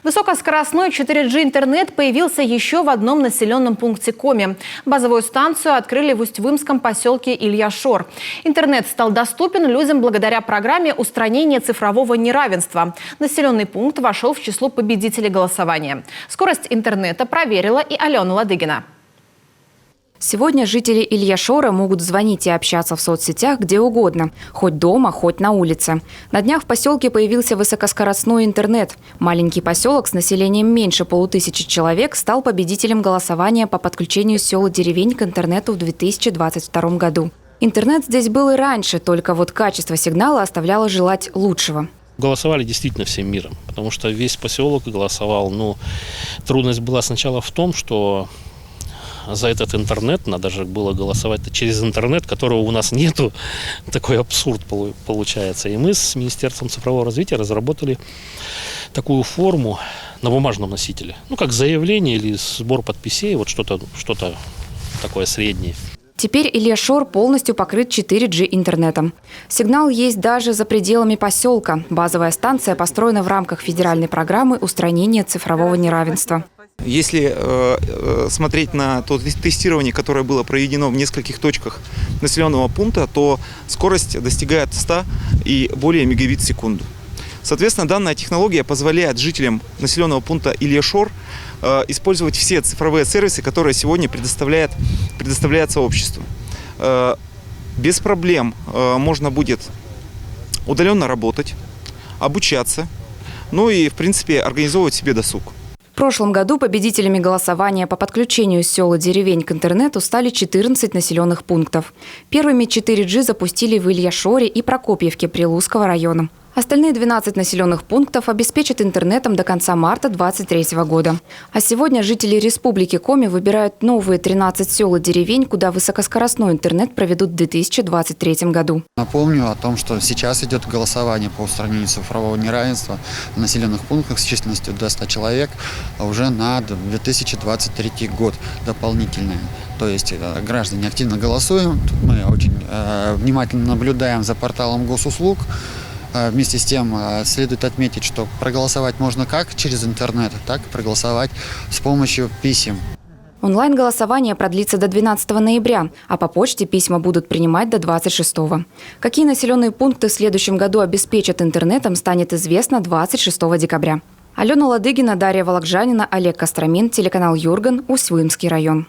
Высокоскоростной 4G интернет появился еще в одном населенном пункте Коми. Базовую станцию открыли в Усть-Вымском поселке Илья-Шор. Интернет стал доступен людям благодаря программе устранения цифрового неравенства. Населенный пункт вошел в число победителей голосования. Скорость интернета проверила и Алена Ладыгина. Сегодня жители Илья-Шора могут звонить и общаться в соцсетях где угодно, хоть дома, хоть на улице. На днях в поселке появился высокоскоростной интернет. Маленький поселок с населением меньше 500 человек стал победителем голосования по подключению сел и деревень к интернету в 2022 году. Интернет здесь был и раньше, только вот качество сигнала оставляло желать лучшего. Голосовали действительно всем миром, потому что весь поселок голосовал. Но трудность была сначала в том, что за этот интернет надо же было голосовать через интернет, которого у нас нету. Такой абсурд получается. И мы с Министерством цифрового развития разработали такую форму на бумажном носителе. Ну, как заявление или сбор подписей, вот что-то такое среднее. Теперь Илья-Шор полностью покрыт 4G интернетом. Сигнал есть даже за пределами поселка. Базовая станция построена в рамках федеральной программы устранения цифрового неравенства. Если смотреть на то тестирование, которое было проведено в нескольких точках населенного пункта, то скорость достигает 100 и более мегабит в секунду. Соответственно, данная технология позволяет жителям населенного пункта Илья-Шор использовать все цифровые сервисы, которые сегодня предоставляет сообщество. Без проблем можно будет удаленно работать, обучаться, ну и, в принципе, организовывать себе досуг. В прошлом году победителями голосования по подключению сел и деревень к интернету стали 14 населенных пунктов. Первыми 4G запустили в Илья-Шоре и Прокопьевке Прилузского района. Остальные 12 населенных пунктов обеспечат интернетом до конца марта 2023 года. А сегодня жители Республики Коми выбирают новые 13 сел и деревень, куда высокоскоростной интернет проведут в 2023 году. Напомню о том, что сейчас идет голосование по устранению цифрового неравенства в населенных пунктах с численностью до 100 человек уже на 2023 год дополнительное. То есть граждане активно голосуем, мы очень внимательно наблюдаем за порталом госуслуг. Вместе с тем следует отметить, что проголосовать можно как через интернет, так и проголосовать с помощью писем. Онлайн-голосование продлится до 12 ноября, а по почте письма будут принимать до 26-го. Какие населенные пункты в следующем году обеспечат интернетом, станет известно 26 декабря. Алена Ладыгина, Дарья Вологжанина, Олег Костромин, телеканал Юрган, Усть-Вымский район.